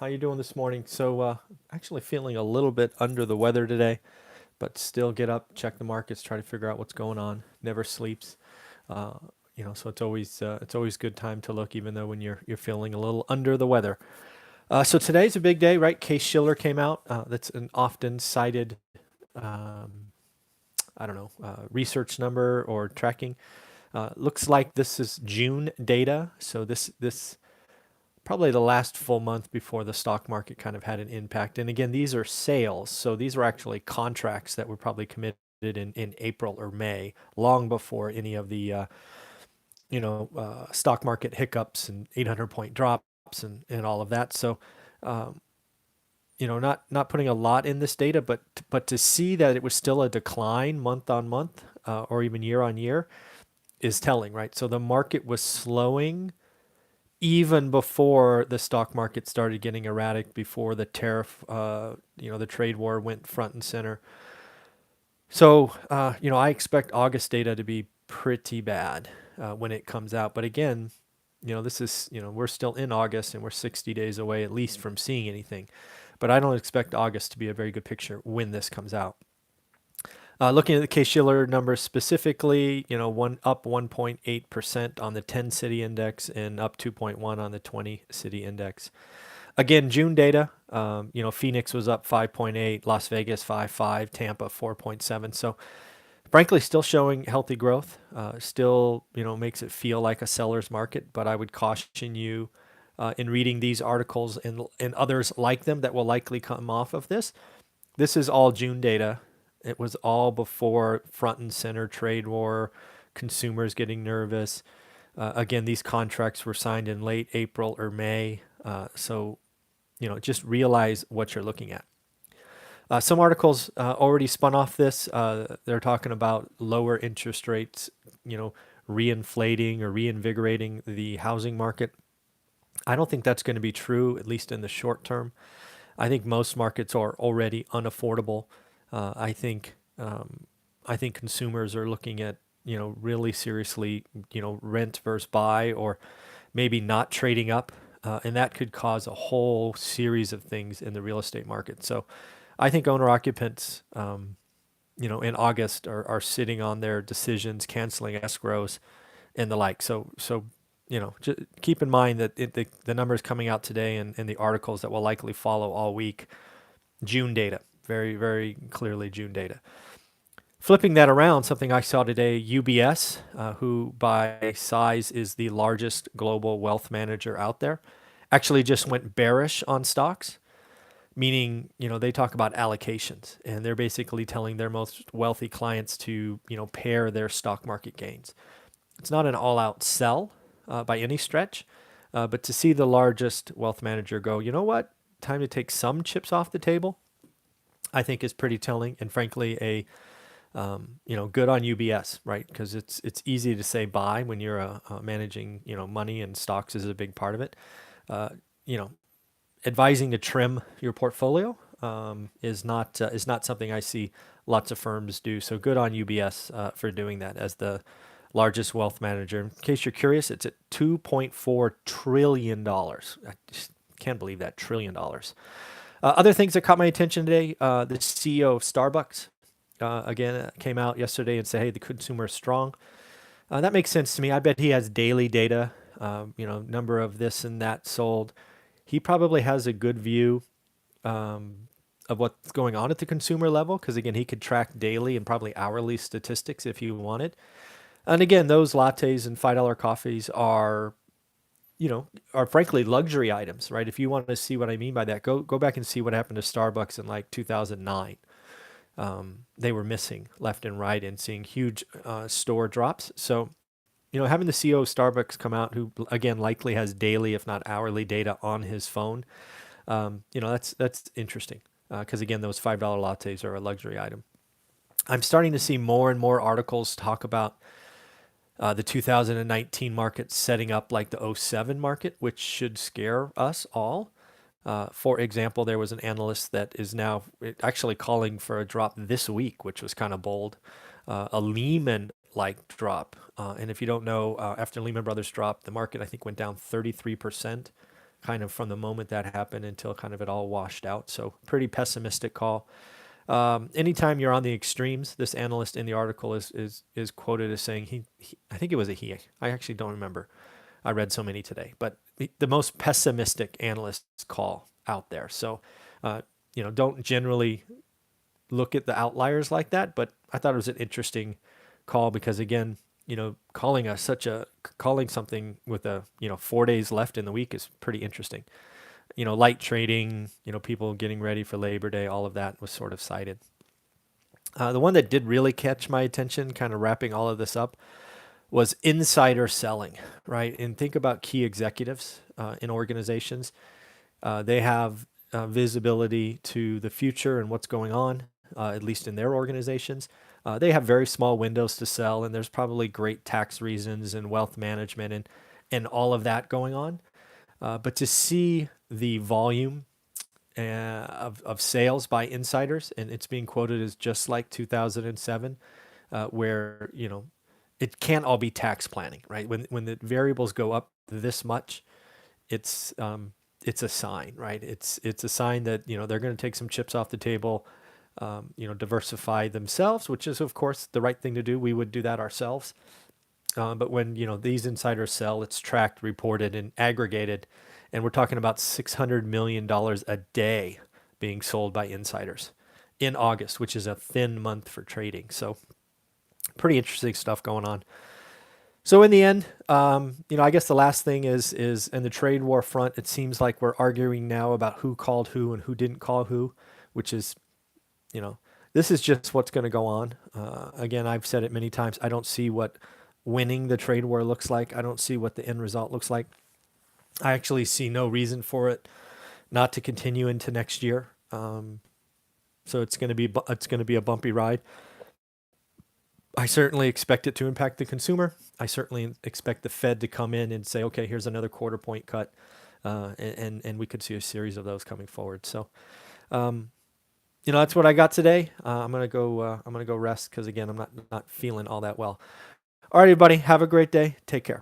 How you doing this morning? Actually feeling a little bit under the weather today, but still get up, check the markets, try to figure out what's going on. Never sleeps. Uh, so it's always good time to look, even though when you're feeling a little under the weather. So today's a big day, right? Case Shiller came out. That's an often cited, um, I don't know, research number or tracking. Looks like this is June data. So this probably the last full month before the stock market kind of had an impact. And again, these are sales. So these were actually contracts that were probably committed in April or May, long before any of the, stock market hiccups and 800-point drops and all of that. So, um, not putting a lot in this data, but to see that it was still a decline month on month or even year on year is telling, right? So the market was slowing even before the stock market started getting erratic, before the tariff, the trade war went front and center. I expect August data to be pretty bad when it comes out. But again, this is, we're still in August and we're 60 days away at least from seeing anything. But I don't expect August to be a very good picture when this comes out. Looking at the Case-Shiller numbers specifically, one up 1.8% on the 10 city index and up 2.1 on the 20 city index. Again, June data, Phoenix was up 5.8, Las Vegas 5.5, Tampa 4.7. So frankly, still showing healthy growth. Still, makes it feel like a seller's market, but I would caution you in reading these articles and others like them that will likely come off of this. This is all June data. It was all before front and center trade war, consumers getting nervous. Again, these contracts were signed in late April or May. Just realize what you're looking at. Some articles already spun off this. They're talking about lower interest rates, reinflating or reinvigorating the housing market. I don't think that's going to be true, at least in the short term. I think most markets are already unaffordable. I think consumers are looking at really seriously rent versus buy, or maybe not trading up, and that could cause a whole series of things in the real estate market. So I think owner occupants in August are sitting on their decisions, canceling escrows and the like. Just keep in mind that the numbers coming out today and the articles that will likely follow all week, June data, very, very clearly June data. Flipping that around, something I saw today, UBS, who by size is the largest global wealth manager out there, actually just went bearish on stocks, meaning, they talk about allocations, and they're basically telling their most wealthy clients to, pair their stock market gains. It's not an all-out sell by any stretch, but to see the largest wealth manager go, you know what, time to take some chips off the table, I think is pretty telling, and frankly, good on UBS, right? Because it's easy to say buy when you're managing, money, and stocks is a big part of it. Uh, you know, Advising to trim your portfolio is not something I see lots of firms do. So good on UBS for doing that as the largest wealth manager. In case you're curious, it's at $2.4 trillion. I just can't believe that, $1 trillion. Other things that caught my attention today, the CEO of Starbucks, again, came out yesterday and said, hey, the consumer is strong. That makes sense to me. I bet he has daily data, number of this and that sold. He probably has a good view of what's going on at the consumer level, because again, he could track daily and probably hourly statistics if he wanted. And again, those lattes and $5 coffees are frankly luxury items, right? If you want to see what I mean by that, go back and see what happened to Starbucks in like 2009. They were missing left and right and seeing huge store drops. So, having the CEO of Starbucks come out, who again likely has daily, if not hourly, data on his phone, that's interesting. Because again, those $5 lattes are a luxury item. I'm starting to see more and more articles talk about the 2019 market setting up like the '07 market, which should scare us all. For example, there was an analyst that is now actually calling for a drop this week, which was kind of bold, a Lehman-like drop. And if you don't know, after Lehman Brothers dropped, the market I think went down 33%, kind of from the moment that happened until kind of it all washed out. So pretty pessimistic call. Anytime you're on the extremes, this analyst in the article is quoted as saying he I think it was a he. I actually don't remember. I read so many today, but the most pessimistic analyst's call out there. So, don't generally look at the outliers like that, but I thought it was an interesting call because again, calling something with 4 days left in the week is pretty interesting. Light trading, people getting ready for Labor Day, all of that was sort of cited. The one that did really catch my attention, kind of wrapping all of this up, was insider selling, right? And think about key executives in organizations. They have visibility to the future and what's going on, at least in their organizations. They have very small windows to sell, and there's probably great tax reasons and wealth management and all of that going on. But to see the volume of sales by insiders, and it's being quoted as just like 2007, where it can't all be tax planning, right? When the variables go up this much, it's a sign, right? It's a sign that they're going to take some chips off the table, diversify themselves, which is of course the right thing to do. We would do that ourselves. But when these insiders sell, it's tracked, reported, and aggregated, and we're talking about $600 million a day being sold by insiders in August, which is a thin month for trading. So pretty interesting stuff going on. So in the end, I guess the last thing is in the trade war front, it seems like we're arguing now about who called who and who didn't call who, which is, this is just what's going to go on. Again, I've said it many times. I don't see what winning the trade war looks like. I don't see what the end result looks like. I actually see no reason for it not to continue into next year. So it's going to be a bumpy ride. I certainly expect it to impact the consumer. I certainly expect the Fed to come in and say, okay, here's another quarter point cut, and we could see a series of those coming forward. So, that's what I got today. I'm gonna go rest because again, I'm not feeling all that well. All right, everybody, have a great day. Take care.